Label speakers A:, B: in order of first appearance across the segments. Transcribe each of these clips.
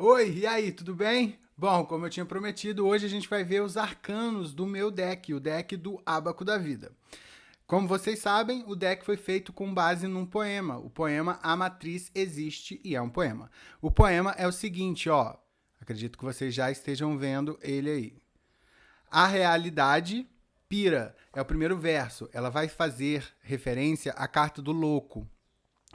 A: Oi, e aí, tudo bem? Bom, como eu tinha prometido, hoje a gente vai ver os arcanos do meu deck, o deck do Ábaco da Vida. Como vocês sabem, o deck foi feito com base num poema. O poema A Matriz Existe e é um poema. O poema é o seguinte, ó. Acredito que vocês já estejam vendo ele aí. A realidade pira é o primeiro verso. Ela vai fazer referência à carta do louco.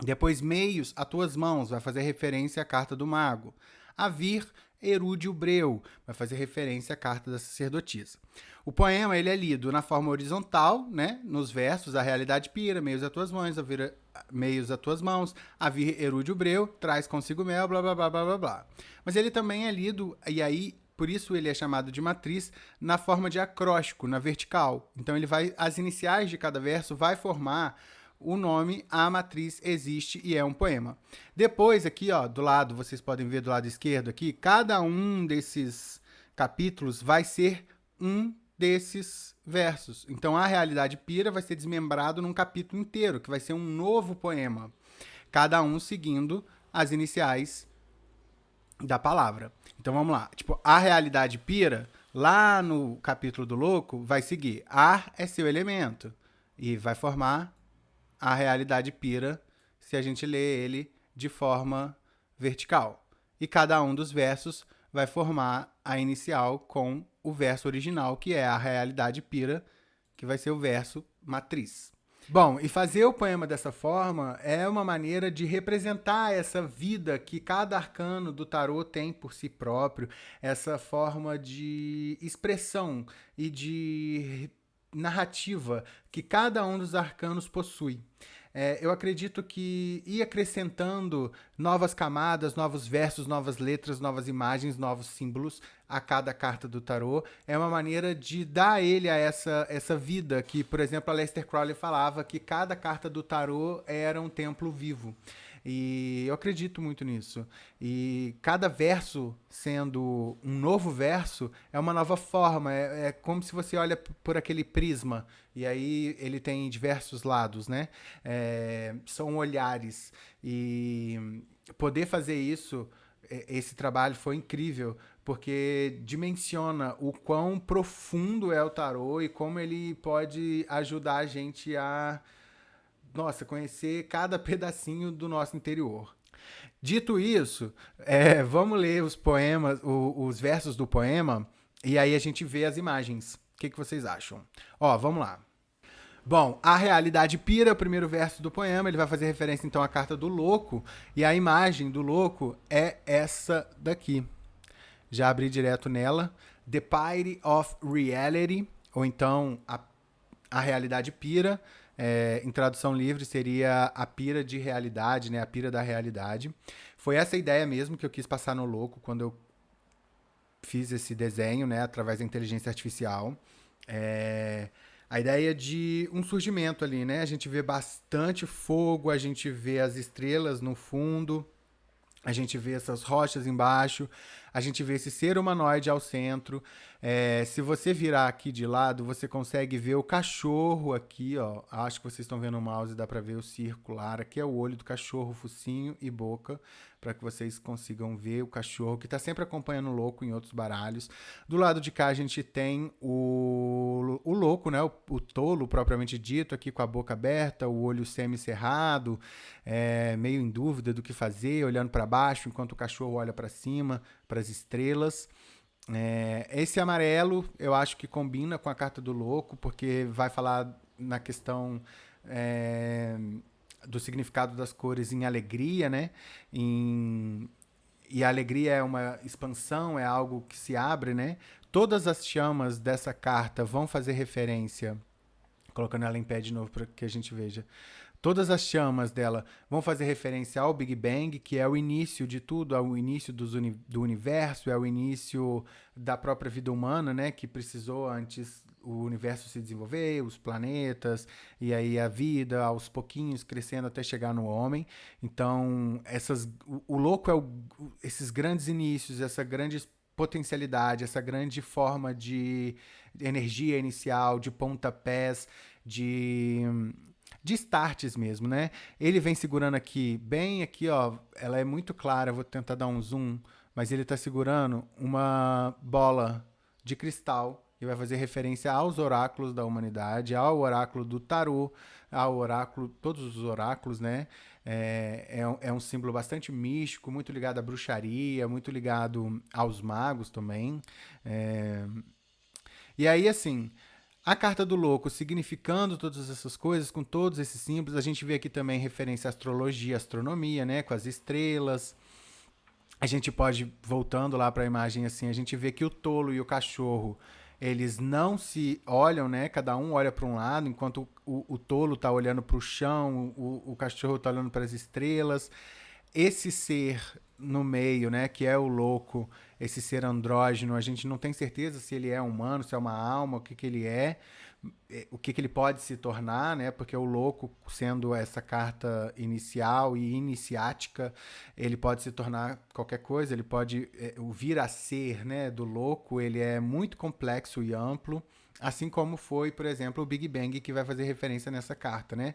A: Depois, meios, a tuas mãos, vai fazer referência à carta do mago. A vir, Erúdio Breu, vai fazer referência à carta da sacerdotisa. O poema ele é lido na forma horizontal, né? Nos versos, a realidade pira, meios a tuas mãos, a vir, meios a tuas mãos, a vir Erúdio Breu, traz consigo mel, blá blá blá blá blá blá. Mas ele também é lido, e aí por isso ele é chamado de matriz, na forma de acróstico, na vertical. Então ele vai, as iniciais de cada verso vai formar o nome A Matriz Existe e é um poema. Depois aqui, ó, do lado, vocês podem ver do lado esquerdo aqui, cada um desses capítulos vai ser um desses versos. Então a realidade pira vai ser desmembrado num capítulo inteiro, que vai ser um novo poema, cada um seguindo as iniciais da palavra. Então vamos lá. Tipo, a realidade pira, lá no capítulo do louco, vai seguir. Ar é seu elemento. E vai formar a realidade pira se a gente lê ele de forma vertical. E cada um dos versos vai formar a inicial com o verso original, que é a realidade pira, que vai ser o verso matriz. Bom, e fazer o poema dessa forma é uma maneira de representar essa vida que cada arcano do tarô tem por si próprio, essa forma de expressão e de narrativa que cada um dos arcanos possui. Eu acredito que ir acrescentando novas camadas, novos versos, novas letras, novas imagens, novos símbolos a cada carta do tarô é uma maneira de dar a ele a essa vida que, por exemplo, a Aleister Crowley falava que cada carta do tarô era um templo vivo. E eu acredito muito nisso. E cada verso sendo um novo verso é uma nova forma. É como se você olha por aquele prisma. E aí ele tem diversos lados, né? São olhares. E poder fazer isso, esse trabalho foi incrível, porque dimensiona o quão profundo é o tarô e como ele pode ajudar a gente a, nossa, conhecer cada pedacinho do nosso interior. Dito isso, vamos ler os poemas, os versos do poema, e aí a gente vê as imagens. O que vocês acham? Ó, vamos lá. Bom, a realidade pira, o primeiro verso do poema, ele vai fazer referência então à carta do louco, e a imagem do louco é essa daqui. Já abri direto nela. The Pyre of Reality, ou então a realidade pira. Em tradução livre seria a pira de realidade, né? A pira da realidade. Foi essa ideia mesmo que eu quis passar no louco quando eu fiz esse desenho, né? Através da inteligência artificial. A ideia de um surgimento ali, né? A gente vê bastante fogo, a gente vê as estrelas no fundo, a gente vê essas rochas embaixo, a gente vê esse ser humanoide ao centro. Se você virar aqui de lado, você consegue ver o cachorro aqui, ó. Acho que vocês estão vendo o mouse, dá para ver o circular. Aqui é o olho do cachorro, focinho e boca, para que vocês consigam ver o cachorro, que está sempre acompanhando o louco em outros baralhos. Do lado de cá a gente tem o louco, né? O tolo, propriamente dito, aqui com a boca aberta, o olho semi-cerrado, meio em dúvida do que fazer, olhando para baixo, enquanto o cachorro olha para cima, para as estrelas. Esse amarelo eu acho que combina com a carta do louco, porque vai falar na questão do significado das cores em alegria, né? E a alegria é uma expansão, é algo que se abre, né? Todas as chamas dessa carta vão fazer referência, colocando ela em pé de novo para que a gente veja. Todas as chamas dela vão fazer referência ao Big Bang, que é o início de tudo, é o início do universo, é o início da própria vida humana, né? Que precisou antes o universo se desenvolver, os planetas, e aí a vida aos pouquinhos crescendo até chegar no homem. Então, o louco é esses grandes inícios, essa grande potencialidade, essa grande forma de energia inicial, de pontapés, de starts mesmo, né? Ele vem segurando aqui, bem aqui, ó. Ela é muito clara, vou tentar dar um zoom. mas ele está segurando uma bola de cristal e vai fazer referência aos oráculos da humanidade, ao oráculo do tarô, ao oráculo, todos os oráculos, né? É um símbolo bastante místico, muito ligado à bruxaria, muito ligado aos magos também. É, e aí, assim, a carta do louco significando todas essas coisas, com todos esses símbolos, a gente vê aqui também referência à astrologia, astronomia, né? Com as estrelas. A gente pode, voltando lá para a imagem assim, a gente vê que o tolo e o cachorro, eles não se olham, né? Cada um olha para um lado, enquanto o tolo tá olhando para o chão, o cachorro tá olhando para as estrelas. Esse ser no meio, né, que é o louco, esse ser andrógeno, a gente não tem certeza se ele é humano, se é uma alma, o que que ele é, o que que ele pode se tornar, né? Porque o louco, sendo essa carta inicial e iniciática, ele pode se tornar qualquer coisa, ele pode o vir a ser, né, do louco, ele é muito complexo e amplo, assim como foi, por exemplo, o Big Bang, que vai fazer referência nessa carta, né?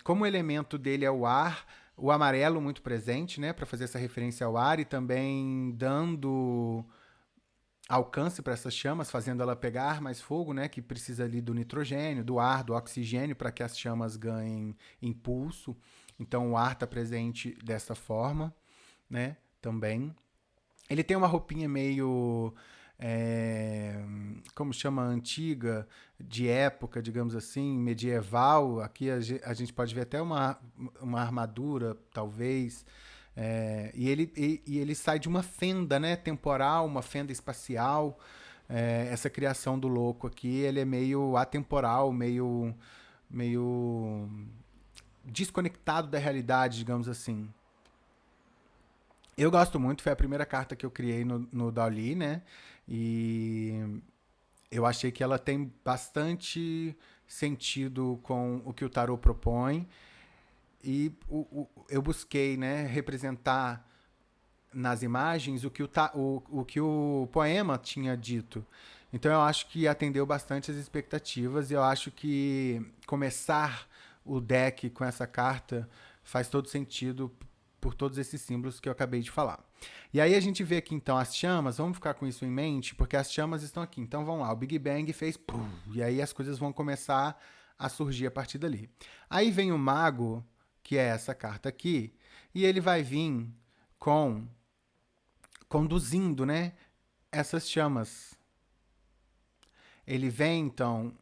A: Como o elemento dele é o ar, o amarelo muito presente, né, para fazer essa referência ao ar e também dando alcance para essas chamas, fazendo ela pegar mais fogo, né, que precisa ali do nitrogênio, do ar, do oxigênio para que as chamas ganhem impulso. Então o ar está presente dessa forma, né, também. Ele tem uma roupinha meio como chama, antiga, de época, digamos assim, medieval. Aqui a gente pode ver até uma armadura, talvez. E ele sai de uma fenda, né, temporal, uma fenda espacial. Essa criação do louco aqui, ele é meio atemporal, meio desconectado da realidade, digamos assim. Eu gosto muito, foi a primeira carta que eu criei no Dali, né? E eu achei que ela tem bastante sentido com o que o tarot propõe. E eu busquei, né, representar nas imagens o que o poema tinha dito. Então eu acho que atendeu bastante as expectativas e eu acho que começar o deck com essa carta faz todo sentido por todos esses símbolos que eu acabei de falar. E aí a gente vê aqui então as chamas, vamos ficar com isso em mente, porque as chamas estão aqui. Então vamos lá, o Big Bang fez pum, e aí as coisas vão começar a surgir a partir dali. Aí vem o mago, que é essa carta aqui, e ele vai vir com conduzindo, né, essas chamas. Ele vem então,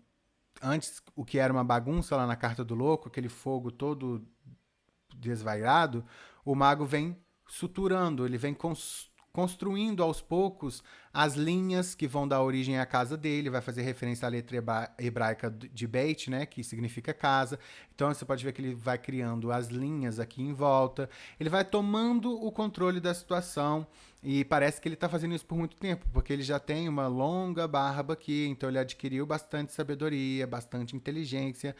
A: antes o que era uma bagunça lá na carta do louco, aquele fogo todo desvairado, o mago vem suturando, ele vem construindo aos poucos as linhas que vão dar origem à casa dele, vai fazer referência à letra hebraica de Beit, né, que significa casa. Então você pode ver que ele vai criando as linhas aqui em volta, ele vai tomando o controle da situação e parece que ele está fazendo isso por muito tempo, porque ele já tem uma longa barba aqui, então ele adquiriu bastante sabedoria, bastante inteligência.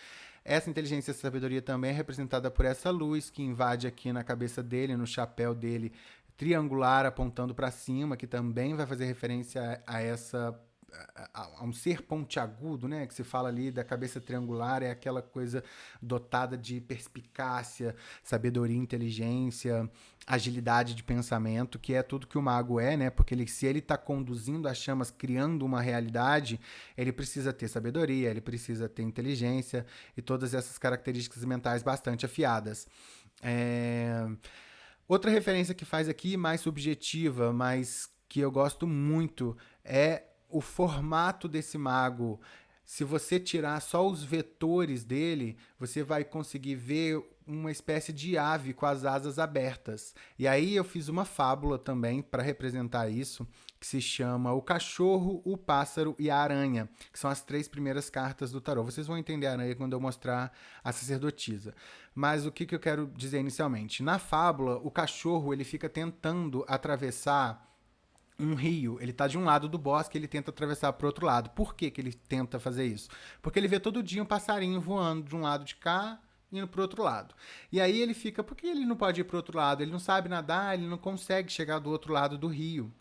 A: Essa inteligência e sabedoria também é representada por essa luz que invade aqui na cabeça dele, no chapéu dele, triangular apontando para cima, que também vai fazer referência a essa a um ser pontiagudo, né, que se fala ali da cabeça triangular, é aquela coisa dotada de perspicácia, sabedoria, inteligência, agilidade de pensamento, que é tudo que o mago é, né, porque se ele está conduzindo as chamas, criando uma realidade, ele precisa ter sabedoria, ele precisa ter inteligência e todas essas características mentais bastante afiadas. Outra referência que faz aqui, mais subjetiva, mas que eu gosto muito, é o formato desse mago. Se você tirar só os vetores dele, você vai conseguir ver uma espécie de ave com as asas abertas. E aí eu fiz uma fábula também para representar isso, que se chama O Cachorro, o Pássaro e a Aranha, que são as 3 primeiras cartas do tarô. Vocês vão entender a aranha quando eu mostrar a sacerdotisa. Mas o que eu quero dizer inicialmente? Na fábula, o cachorro ele fica tentando atravessar um rio. Ele está de um lado do bosque, ele tenta atravessar para o outro lado. Por que ele tenta fazer isso? Porque ele vê todo dia um passarinho voando de um lado de cá indo para o outro lado. E aí ele fica, por que ele não pode ir para o outro lado? Ele não sabe nadar, ele não consegue chegar do outro lado do rio.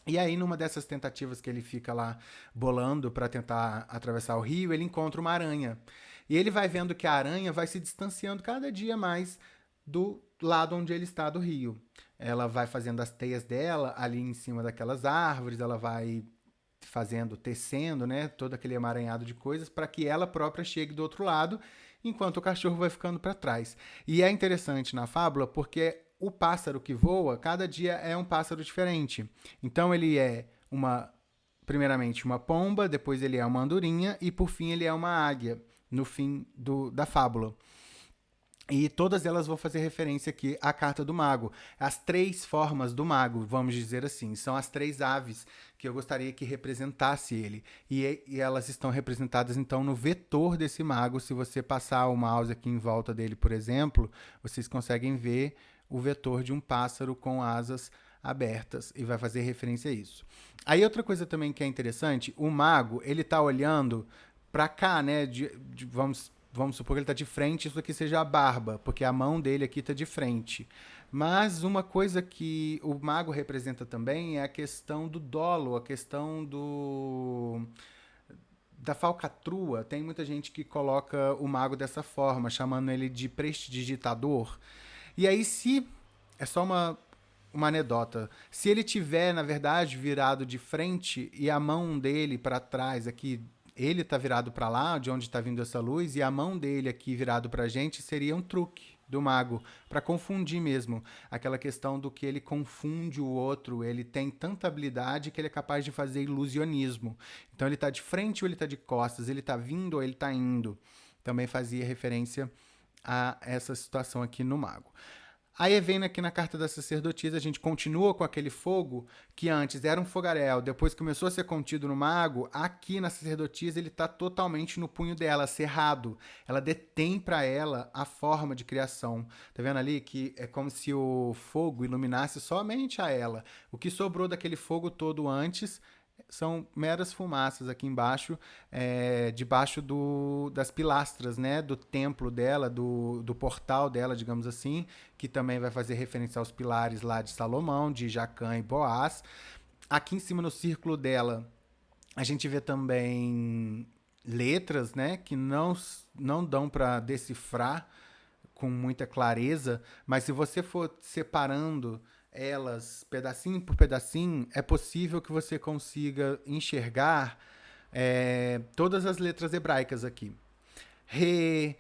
A: E aí, numa dessas tentativas que ele fica lá bolando para tentar atravessar o rio, ele encontra uma aranha. E ele vai vendo que a aranha vai se distanciando cada dia mais do lado onde ele está do rio. ela vai fazendo as teias dela ali em cima daquelas árvores, ela vai fazendo, tecendo, né, todo aquele emaranhado de coisas para que ela própria chegue do outro lado, enquanto o cachorro vai ficando para trás. E é interessante na fábula porque o pássaro que voa, cada dia é um pássaro diferente. Então ele é primeiramente uma pomba, depois ele é uma andorinha e por fim ele é uma águia, no fim da fábula. E todas elas vão fazer referência aqui à carta do mago. As 3 formas do mago, vamos dizer assim, são as 3 aves que eu gostaria que representasse ele. E elas estão representadas, então, no vetor desse mago. Se você passar o mouse aqui em volta dele, por exemplo, vocês conseguem ver o vetor de um pássaro com asas abertas e vai fazer referência a isso. Aí outra coisa também que é interessante, o mago, ele tá olhando para cá, né, vamos supor que ele está de frente, isso aqui seja a barba, porque a mão dele aqui está de frente. Mas uma coisa que o mago representa também é a questão do dolo, a questão da falcatrua. Tem muita gente que coloca o mago dessa forma, chamando ele de prestidigitador. E aí, se é só uma anedota. Se ele tiver, na verdade, virado de frente e a mão dele para trás aqui, ele tá virado para lá, de onde está vindo essa luz, e a mão dele aqui virado para a gente seria um truque do mago para confundir mesmo, aquela questão do que ele confunde o outro, ele tem tanta habilidade que ele é capaz de fazer ilusionismo. Então ele está de frente ou ele está de costas, ele está vindo ou ele está indo. Também fazia referência a essa situação aqui no mago. Aí vem aqui na carta da sacerdotisa, a gente continua com aquele fogo que antes era um fogaréu, depois começou a ser contido no mago. Aqui na sacerdotisa ele está totalmente no punho dela, cerrado. Ela detém para ela a forma de criação. Tá vendo ali que é como se o fogo iluminasse somente a ela. O que sobrou daquele fogo todo antes são meras fumaças aqui embaixo, debaixo das pilastras, né, do templo dela, do portal dela, digamos assim, que também vai fazer referência aos pilares lá de Salomão, de Jacã e Boaz. Aqui em cima no círculo dela, a gente vê também letras, né, que não dão para decifrar com muita clareza, mas se você for separando elas pedacinho por pedacinho, é possível que você consiga enxergar todas as letras hebraicas aqui. Re,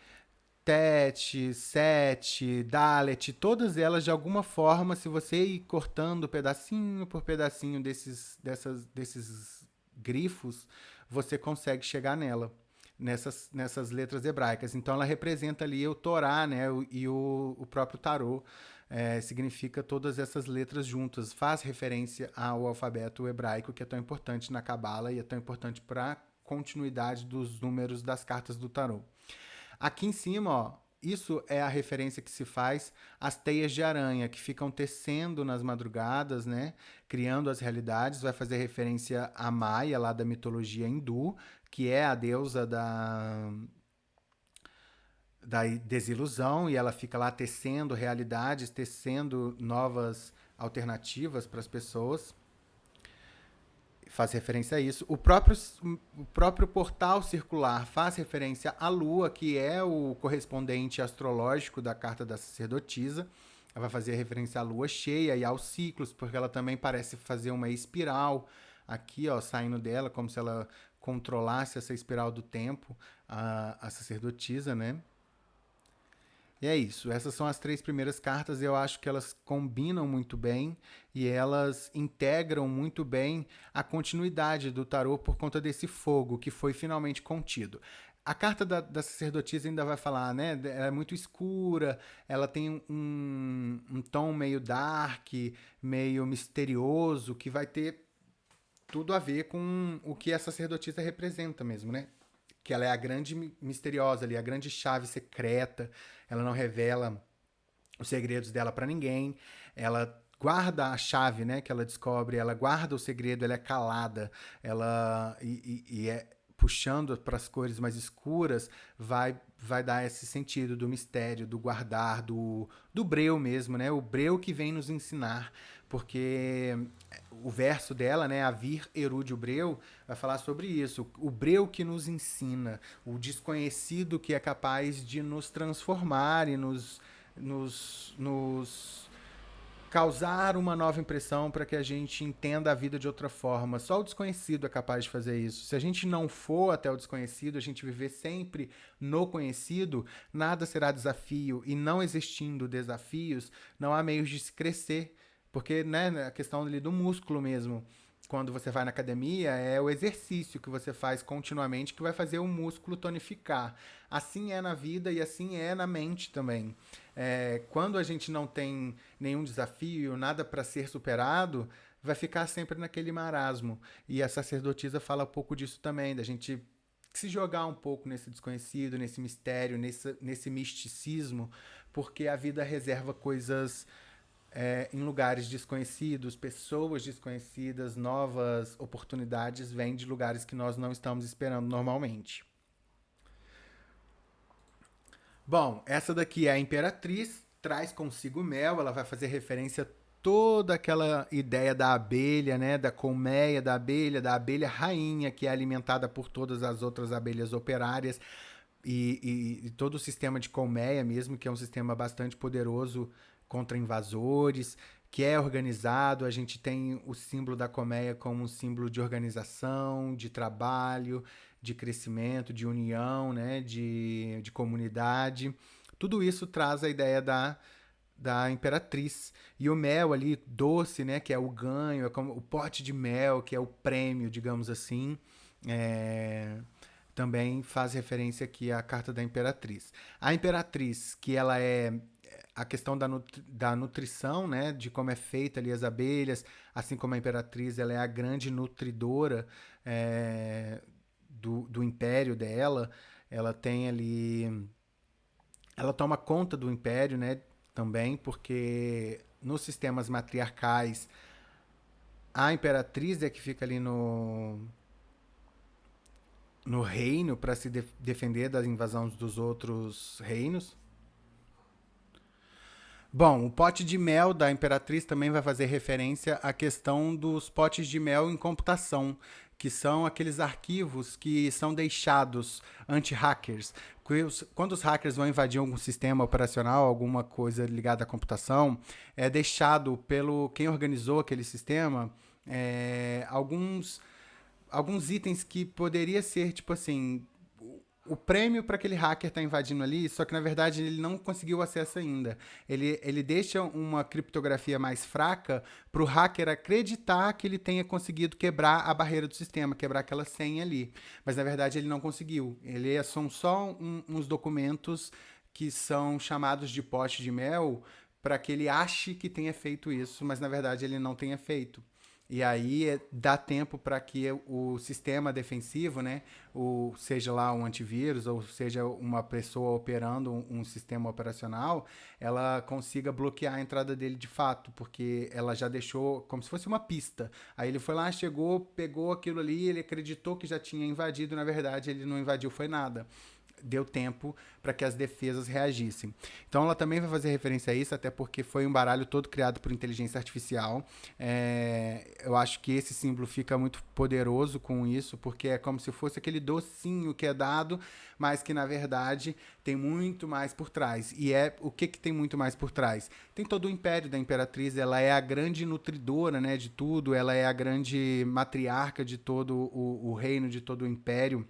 A: Tet, Set, Dalet, todas elas de alguma forma, se você ir cortando pedacinho por pedacinho desses grifos, você consegue chegar nessas letras hebraicas. Então ela representa ali o Torá, né, e o próprio tarô. Significa todas essas letras juntas, faz referência ao alfabeto hebraico, que é tão importante na Cabala e é tão importante para a continuidade dos números das cartas do tarô. Aqui em cima, ó, isso é a referência que se faz às teias de aranha, que ficam tecendo nas madrugadas, né? Criando as realidades. Vai fazer referência a Maia, lá da mitologia hindu, que é a deusa da desilusão, e ela fica lá tecendo realidades, tecendo novas alternativas para as pessoas. Faz referência a isso. O próprio portal circular faz referência à Lua, que é o correspondente astrológico da carta da sacerdotisa. Ela vai fazer referência à Lua cheia e aos ciclos, porque ela também parece fazer uma espiral aqui, ó, saindo dela, como se ela controlasse essa espiral do tempo, a sacerdotisa, né? E é isso. Essas são as 3 primeiras cartas. Eu acho que elas combinam muito bem e elas integram muito bem a continuidade do tarô por conta desse fogo que foi finalmente contido. A carta da sacerdotisa ainda vai falar, né? Ela é muito escura, ela tem um tom meio dark, meio misterioso, que vai ter tudo a ver com o que a sacerdotisa representa mesmo, né? Que ela é a grande misteriosa ali, a grande chave secreta. Ela não revela os segredos dela para ninguém. Ela guarda a chave, né, que ela descobre, ela guarda o segredo, ela é calada, ela e é puxando para as cores mais escuras, vai dar esse sentido do mistério, do guardar, do breu mesmo, né? O breu que vem nos ensinar, porque o verso dela, né, a Vir Erúdio Breu, vai falar sobre isso, o breu que nos ensina, o desconhecido que é capaz de nos transformar e nos causar uma nova impressão para que a gente entenda a vida de outra forma. Só o desconhecido é capaz de fazer isso. Se a gente não for até o desconhecido, a gente viver sempre no conhecido, nada será desafio. E não existindo desafios, não há meios de se crescer. Porque, né, a questão ali do músculo mesmo. Quando você vai na academia, é o exercício que você faz continuamente que vai fazer o músculo tonificar. Assim é na vida e assim é na mente também. Quando a gente não tem nenhum desafio, nada para ser superado, vai ficar sempre naquele marasmo. E a sacerdotisa fala um pouco disso também, da gente se jogar um pouco nesse desconhecido, nesse mistério, nesse misticismo, porque a vida reserva coisas em lugares desconhecidos, pessoas desconhecidas, novas oportunidades vêm de lugares que nós não estamos esperando normalmente. Bom, essa daqui é a Imperatriz, traz consigo mel, ela vai fazer referência a toda aquela ideia da abelha, né, da colmeia da abelha rainha que é alimentada por todas as outras abelhas operárias e todo o sistema de colmeia mesmo, que é um sistema bastante poderoso contra invasores, que é organizado. A gente tem o símbolo da colmeia como um símbolo de organização, de trabalho, de crescimento, de união, né, de comunidade. Tudo isso traz a ideia da imperatriz. E o mel ali, doce, né, que é o ganho, é como o pote de mel, que é o prêmio, digamos assim, é, também faz referência aqui à carta da imperatriz. A imperatriz, que ela é a questão da nutrição, né, de como é feita ali as abelhas, assim como a imperatriz, ela é a grande nutridora do império dela. Ela tem ali, ela toma conta do império, né, também, porque nos sistemas matriarcais a imperatriz é que fica ali no reino para se defender das invasões dos outros reinos. Bom, o pote de mel da Imperatriz também vai fazer referência à questão dos potes de mel em computação, que são aqueles arquivos que são deixados anti-hackers. Quando os hackers vão invadir algum sistema operacional, alguma coisa ligada à computação, é deixado pelo quem organizou aquele sistema alguns itens que poderia ser tipo assim o prêmio para aquele hacker tá invadindo ali, só que na verdade ele não conseguiu acesso ainda. Ele deixa uma criptografia mais fraca para o hacker acreditar que ele tenha conseguido quebrar a barreira do sistema, quebrar aquela senha ali. Mas na verdade ele não conseguiu. São só uns documentos que são chamados de pote de mel para que ele ache que tenha feito isso, mas na verdade ele não tenha feito. E aí dá tempo para que o sistema defensivo, né, seja lá um antivírus ou seja uma pessoa operando um sistema operacional, ela consiga bloquear a entrada dele de fato, porque ela já deixou como se fosse uma pista. Aí ele foi lá, chegou, pegou aquilo ali, ele acreditou que já tinha invadido, na verdade ele não invadiu foi nada, deu tempo para que as defesas reagissem. Então ela também vai fazer referência a isso, até porque foi um baralho todo criado por inteligência artificial. Eu acho que esse símbolo fica muito poderoso com isso, porque é como se fosse aquele docinho que é dado, mas que na verdade tem muito mais por trás. E o que tem muito mais por trás? Tem todo o império da imperatriz, ela é a grande nutridora, né, de tudo, ela é a grande matriarca de todo o reino, de todo o império.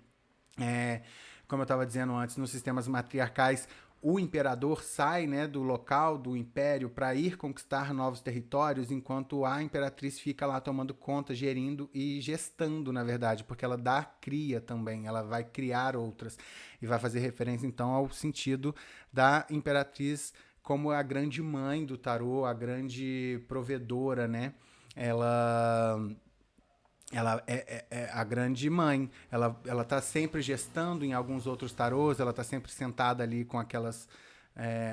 A: É, como eu estava dizendo antes, nos sistemas matriarcais, o imperador sai, né, do local do império para ir conquistar novos territórios, enquanto a imperatriz fica lá tomando conta, gerindo e gestando, na verdade, porque ela dá cria também, ela vai criar outras e vai fazer referência então ao sentido da imperatriz como a grande mãe do tarô, a grande provedora, né? Ela ela é a grande mãe. Ela tá sempre gestando em alguns outros tarôs, ela tá sempre sentada ali com aquelas.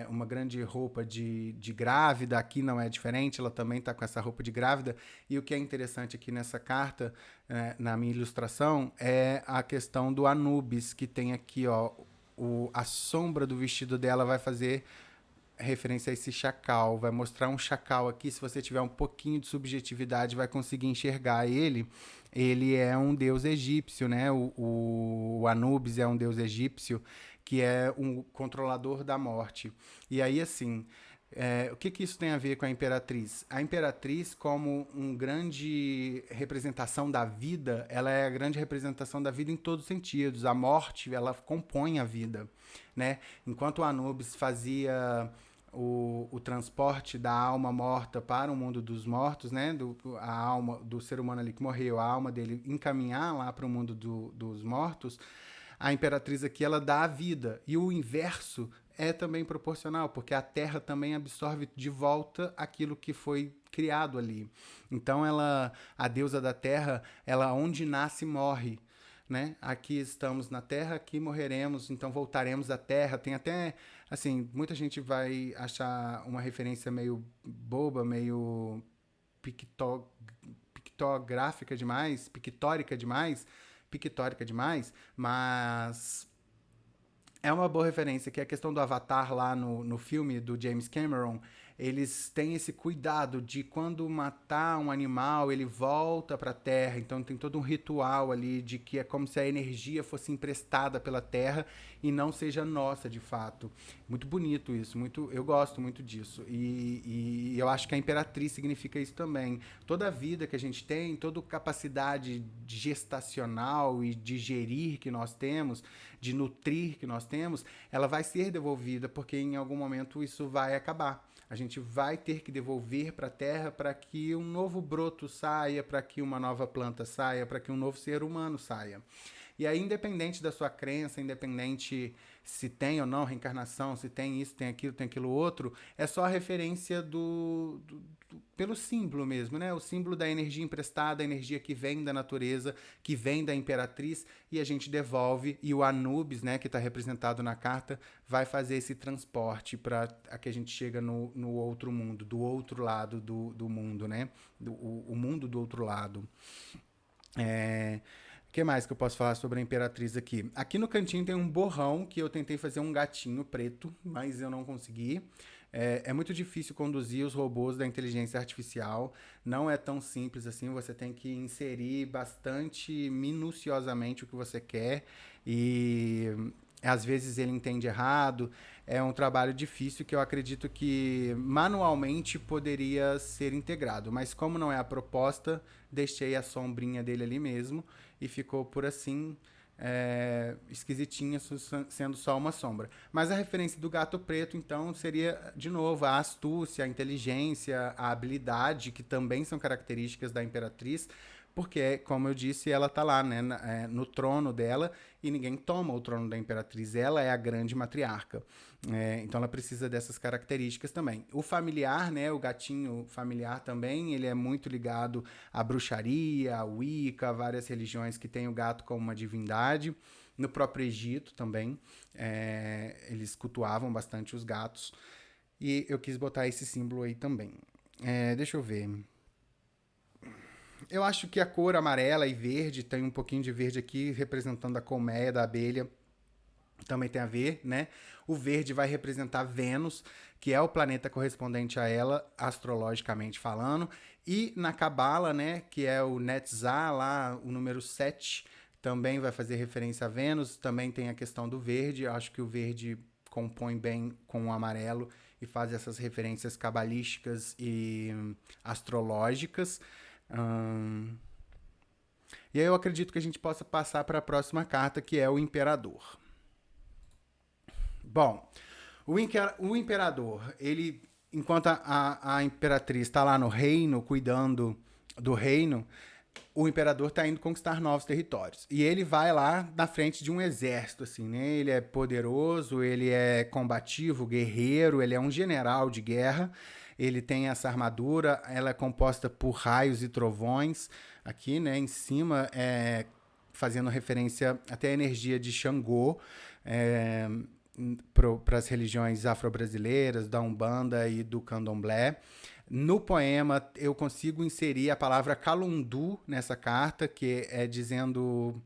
A: Uma grande roupa de grávida, aqui não é diferente, ela também está com essa roupa de grávida. E o que é interessante aqui nessa carta, na minha ilustração, é a questão do Anubis, que tem aqui, ó, a sombra do vestido dela vai fazer referência a esse chacal, vai mostrar um chacal aqui, se você tiver um pouquinho de subjetividade, vai conseguir enxergar ele. Ele é um deus egípcio, né? O Anubis é um deus egípcio que é um controlador da morte. E aí, assim, O que isso tem a ver com a Imperatriz? A Imperatriz, como uma grande representação da vida, ela é a grande representação da vida em todos os sentidos. A morte, ela compõe a vida, né? Enquanto o Anubis fazia o transporte da alma morta para o mundo dos mortos, né? A alma do ser humano ali que morreu, a alma dele encaminhar lá para o mundo dos mortos, a Imperatriz aqui ela dá a vida. E o inverso é também proporcional, porque a Terra também absorve de volta aquilo que foi criado ali. Então a deusa da Terra, ela onde nasce morre, né? Aqui estamos na Terra, aqui morreremos, então voltaremos à Terra. Tem até, assim, muita gente vai achar uma referência meio boba, meio pictó, pictográfica demais, pictórica demais, mas é uma boa referência, que é a questão do Avatar lá no filme do James Cameron. Eles têm esse cuidado de quando matar um animal, ele volta para a Terra. Então tem todo um ritual ali de que é como se a energia fosse emprestada pela Terra e não seja nossa de fato. Muito bonito isso, eu gosto muito disso. E eu acho que a Imperatriz significa isso também. Toda a vida que a gente tem, toda a capacidade gestacional e de gerir que nós temos, de nutrir que nós temos, ela vai ser devolvida, porque em algum momento isso vai acabar. A gente vai ter que devolver para a Terra para que um novo broto saia, para que uma nova planta saia, para que um novo ser humano saia. E aí, independente da sua crença, independente se tem ou não reencarnação, se tem isso, tem aquilo outro, é só a referência pelo símbolo mesmo, né? O símbolo da energia emprestada, a energia que vem da natureza, que vem da Imperatriz, e a gente devolve, e o Anubis, né, que está representado na carta, vai fazer esse transporte para que a gente chega no outro mundo, do outro lado do mundo, né? O mundo do outro lado. O que mais que eu posso falar sobre a Imperatriz aqui? Aqui no cantinho tem um borrão que eu tentei fazer um gatinho preto, mas eu não consegui. É muito difícil conduzir os robôs da inteligência artificial. Não é tão simples assim. Você tem que inserir bastante minuciosamente o que você quer. E às vezes ele entende errado. É um trabalho difícil que eu acredito que manualmente poderia ser integrado. Mas como não é a proposta, deixei a sombrinha dele ali mesmo e ficou por assim, esquisitinha, sendo só uma sombra. Mas a referência do gato preto, então, seria, de novo, a astúcia, a inteligência, a habilidade, que também são características da Imperatriz, porque, como eu disse, ela tá lá, né, no trono dela, e ninguém toma o trono da Imperatriz. Ela é a grande matriarca. Então ela precisa dessas características também. O familiar, né, o gatinho familiar também, ele é muito ligado à bruxaria, à Wicca, várias religiões que têm o gato como uma divindade. No próprio Egito também, eles cultuavam bastante os gatos. E eu quis botar esse símbolo aí também. Deixa eu ver. Eu acho que a cor amarela e verde, tem um pouquinho de verde aqui, representando a colmeia da abelha, também tem a ver, né? O verde vai representar Vênus, que é o planeta correspondente a ela, astrologicamente falando. E na Cabala, né, que é o Netzah, lá, o número 7, também vai fazer referência a Vênus. Também tem a questão do verde. Eu acho que o verde compõe bem com o amarelo e faz essas referências cabalísticas e astrológicas. E aí eu acredito que a gente possa passar para a próxima carta, que é o Imperador. Bom, o Imperador, ele, enquanto a Imperatriz está lá no reino, cuidando do reino, o Imperador está indo conquistar novos territórios. E ele vai lá na frente de um exército, assim, né? Ele é poderoso, ele é combativo, guerreiro, ele é um general de guerra. Ele tem essa armadura, ela é composta por raios e trovões. Aqui, né, em cima, fazendo referência até à energia de Xangô, para as religiões afro-brasileiras, da Umbanda e do Candomblé. No poema, eu consigo inserir a palavra Calundu nessa carta, que é dizendo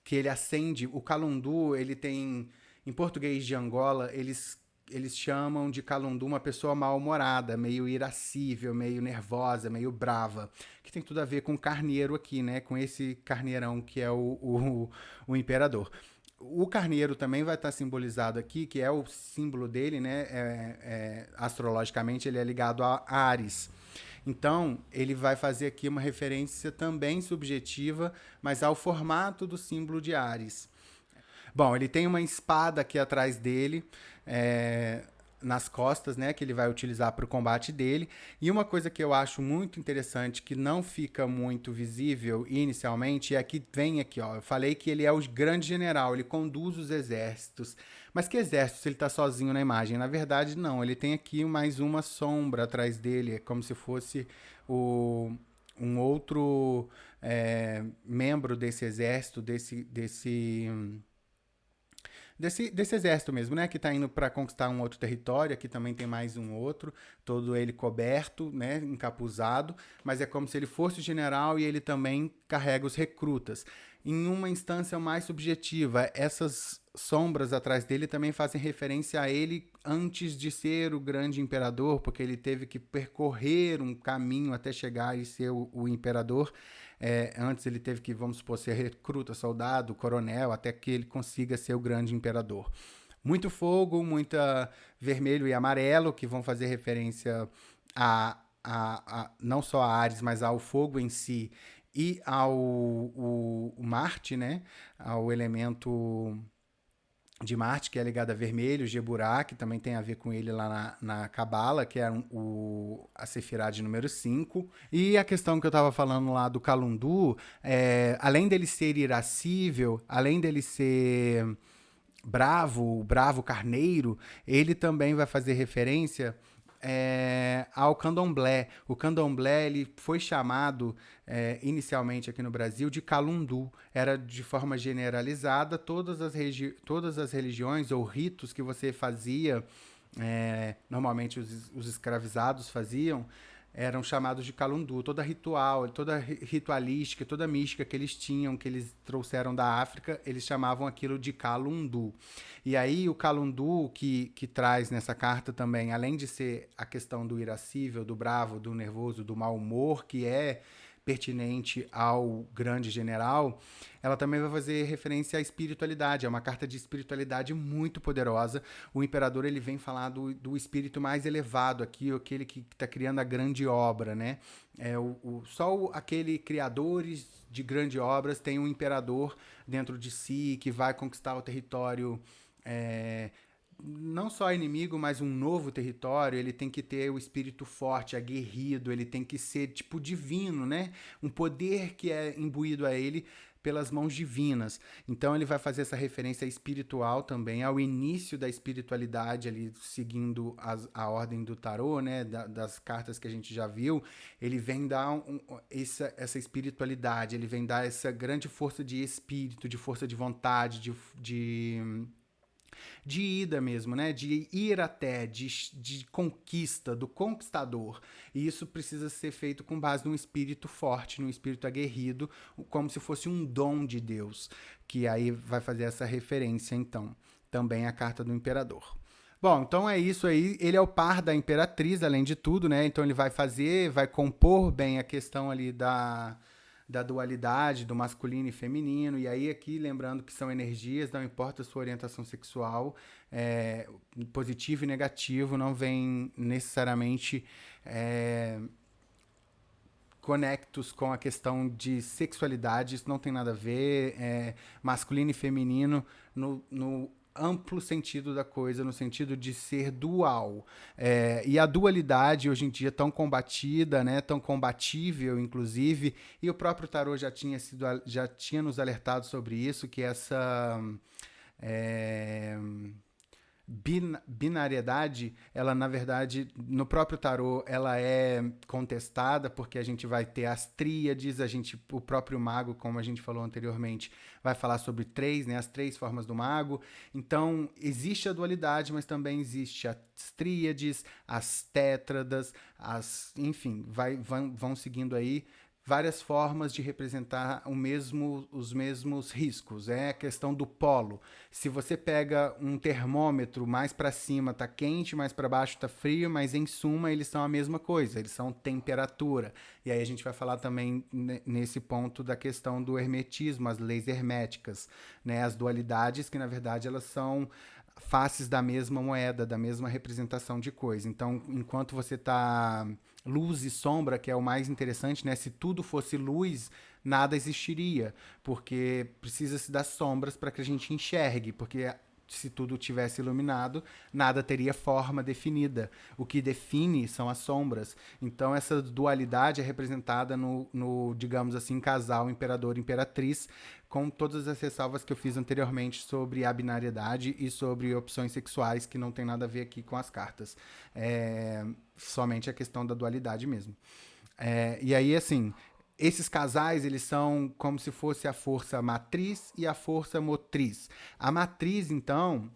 A: que ele acende. O Calundu, ele tem, em português de Angola, eles chamam de Calundu uma pessoa mal-humorada, meio irascível, meio nervosa, meio brava, que tem tudo a ver com o carneiro aqui, né? Com esse carneirão que é o imperador. O carneiro também vai estar simbolizado aqui, que é o símbolo dele, né? Astrologicamente, ele é ligado a Áries. Então, ele vai fazer aqui uma referência também subjetiva, mas ao formato do símbolo de Áries. Bom, ele tem uma espada aqui atrás dele, é, nas costas, né, que ele vai utilizar para o combate dele. E uma coisa que eu acho muito interessante, que não fica muito visível inicialmente, é que vem aqui, ó. Eu falei que ele é o grande general, ele conduz os exércitos. Mas que exército se ele está sozinho na imagem? Na verdade, não. Ele tem aqui mais uma sombra atrás dele, é como se fosse o, um outro membro desse exército, desse exército mesmo, né? Que está indo para conquistar um outro território. Aqui também tem mais um outro, todo ele coberto, né? Encapuzado, mas é como se ele fosse o general e ele também carrega os recrutas. Em uma instância mais subjetiva, essas sombras atrás dele também fazem referência a ele antes de ser o grande imperador, porque ele teve que percorrer um caminho até chegar e ser o imperador. Antes ele teve que, vamos supor, ser recruta, soldado, coronel, até que ele consiga ser o grande imperador. Muito fogo, muita vermelho e amarelo, que vão fazer referência não só a Ares, mas ao fogo em si e ao Marte, né? Ao elemento de Marte, que é ligado a vermelho, Geburá, que também tem a ver com ele lá na Cabala, que é a Sefirá de número 5. E a questão que eu estava falando lá do Kalundu, além dele ser irascível, além dele ser bravo, o bravo carneiro, ele também vai fazer referência ao candomblé. O candomblé ele foi chamado inicialmente aqui no Brasil de calundu. Era de forma generalizada todas as religiões ou ritos que você fazia, normalmente os escravizados faziam, eram chamados de calundu. Toda ritual, toda ritualística, toda mística que eles tinham, que eles trouxeram da África, eles chamavam aquilo de calundu. E aí o calundu que traz nessa carta também, além de ser a questão do irascível, do bravo, do nervoso, do mau humor, que é pertinente ao grande general, ela também vai fazer referência à espiritualidade. É uma carta de espiritualidade muito poderosa. O imperador ele vem falar do espírito mais elevado aqui, aquele que está criando a grande obra, né? Só aquele criadores de grandes obras tem um imperador dentro de si que vai conquistar o território, não só inimigo, mas um novo território. Ele tem que ter o espírito forte, aguerrido, ele tem que ser tipo divino, né? Um poder que é imbuído a ele pelas mãos divinas. Então ele vai fazer essa referência espiritual também ao início da espiritualidade ali, seguindo a ordem do tarô, né, das cartas que a gente já viu. Ele vem dar essa espiritualidade, ele vem dar essa grande força de espírito, de força de vontade, de ida mesmo, né? De ir até, de conquista, do conquistador. E isso precisa ser feito com base num espírito forte, num espírito aguerrido, como se fosse um dom de Deus, que aí vai fazer essa referência, então, também à carta do imperador. Bom, então é isso aí. Ele é o par da imperatriz, além de tudo, né? Então ele vai compor bem a questão ali da dualidade do masculino e feminino. E aí aqui lembrando que são energias, não importa a sua orientação sexual, positivo e negativo não vem necessariamente conectos com a questão de sexualidade. Isso não tem nada a ver. Masculino e feminino no amplo sentido da coisa, no sentido de ser dual. E a dualidade hoje em dia tão combatida, né, tão combatível, inclusive, e o próprio tarô já tinha nos alertado sobre isso, que essa binariedade, ela na verdade no próprio tarô ela é contestada, porque a gente vai ter as tríades, o próprio mago, como a gente falou anteriormente, vai falar sobre três, né, as três formas do mago. Então existe a dualidade, mas também existe as tríades, as tétradas, enfim, vão seguindo aí várias formas de representar os mesmos riscos. É a questão do polo. Se você pega um termômetro, mais para cima está quente, mais para baixo está frio, mas em suma eles são a mesma coisa, eles são temperatura. E aí a gente vai falar também nesse ponto da questão do hermetismo, as leis herméticas, né? As dualidades que na verdade elas são faces da mesma moeda, da mesma representação de coisa. Então, enquanto você está luz e sombra, que é o mais interessante, né? Se tudo fosse luz, nada existiria, porque precisa-se das sombras para que a gente enxergue, porque se tudo tivesse iluminado, nada teria forma definida. O que define são as sombras. Então, essa dualidade é representada no digamos assim, casal imperador-imperatriz, com todas as ressalvas que eu fiz anteriormente sobre a binariedade e sobre opções sexuais, que não tem nada a ver aqui com as cartas. Somente a questão da dualidade mesmo. E aí, assim, esses casais, eles são como se fosse a força matriz e a força motriz. A matriz, então,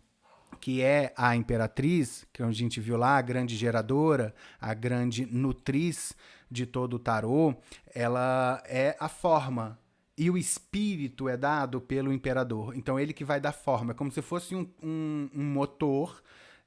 A: que é a imperatriz, que a gente viu lá, a grande geradora, a grande nutriz de todo o tarô, ela é a forma. E o espírito é dado pelo imperador. Então, ele que vai dar forma. É como se fosse um motor,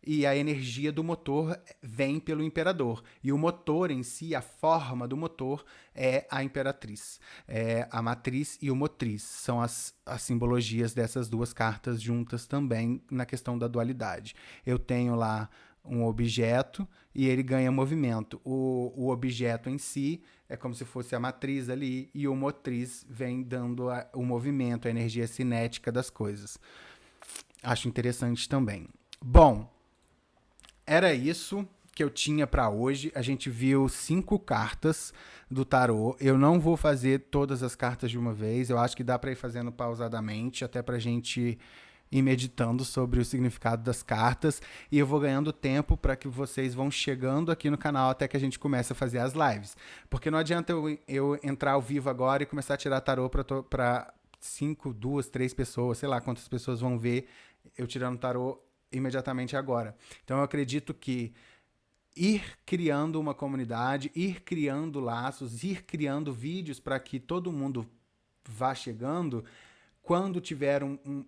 A: e a energia do motor vem pelo imperador. E o motor em si, a forma do motor, é a imperatriz. É a matriz e o motriz. São as simbologias dessas duas cartas juntas também na questão da dualidade. Eu tenho lá um objeto e ele ganha movimento. O objeto em si é como se fosse a matriz ali, e o motriz vem dando o movimento, a energia cinética das coisas. Acho interessante também. Bom, era isso que eu tinha para hoje. A gente viu 5 cartas do tarô. Eu não vou fazer todas as cartas de uma vez. Eu acho que dá para ir fazendo pausadamente, até para a gente ir meditando sobre o significado das cartas. E eu vou ganhando tempo para que vocês vão chegando aqui no canal até que a gente comece a fazer as lives. Porque não adianta eu entrar ao vivo agora e começar a tirar tarô para 5, 2, 3 pessoas, sei lá quantas pessoas vão ver eu tirando tarô imediatamente agora. Então eu acredito que ir criando uma comunidade, ir criando laços, ir criando vídeos para que todo mundo vá chegando. Quando tiver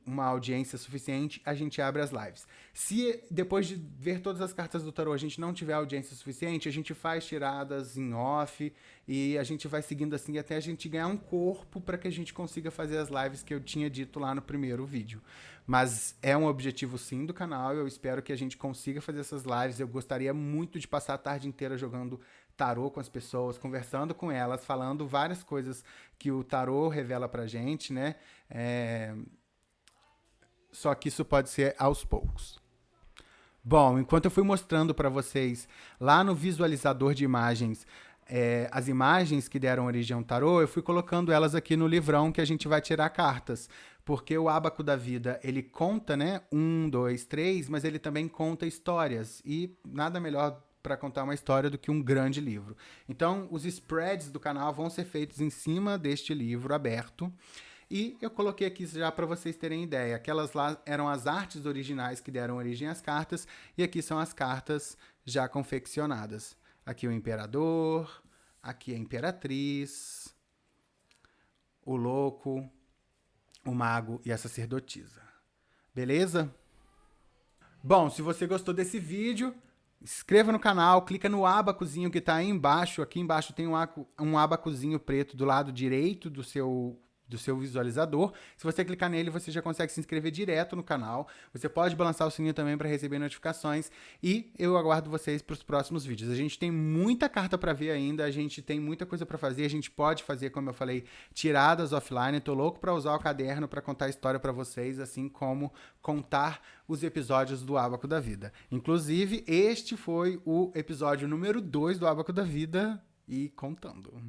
A: uma audiência suficiente, a gente abre as lives. Se depois de ver todas as cartas do tarô a gente não tiver audiência suficiente, a gente faz tiradas em off e a gente vai seguindo assim até a gente ganhar um corpo para que a gente consiga fazer as lives que eu tinha dito lá no primeiro vídeo. Mas é um objetivo sim do canal, eu espero que a gente consiga fazer essas lives. Eu gostaria muito de passar a tarde inteira jogando tarô com as pessoas, conversando com elas, falando várias coisas que o tarô revela pra gente, né? Só que isso pode ser aos poucos. Bom, enquanto eu fui mostrando para vocês lá no visualizador de imagens as imagens que deram origem ao tarô, eu fui colocando elas aqui no livrão que a gente vai tirar cartas. Porque o Ábaco da Vida, ele conta, né? 1, 2, 3, mas ele também conta histórias. E nada melhor para contar uma história do que um grande livro. Então, os spreads do canal vão ser feitos em cima deste livro aberto. E eu coloquei aqui já para vocês terem ideia. Aquelas lá eram as artes originais que deram origem às cartas. E aqui são as cartas já confeccionadas. Aqui o Imperador, aqui a Imperatriz, o Louco, o Mago e a Sacerdotisa. Beleza? Bom, se você gostou desse vídeo, inscreva no canal, clica no abacozinho que está aí embaixo. Aqui embaixo tem um abacozinho preto do lado direito do seu visualizador. Se você clicar nele, você já consegue se inscrever direto no canal. Você pode balançar o sininho também para receber notificações. E eu aguardo vocês para os próximos vídeos. A gente tem muita carta para ver ainda, a gente tem muita coisa para fazer. A gente pode fazer, como eu falei, tiradas offline. Tô louco para usar o caderno para contar a história para vocês, assim como contar os episódios do Ábaco da Vida. Inclusive, este foi o episódio número 2 do Ábaco da Vida e contando.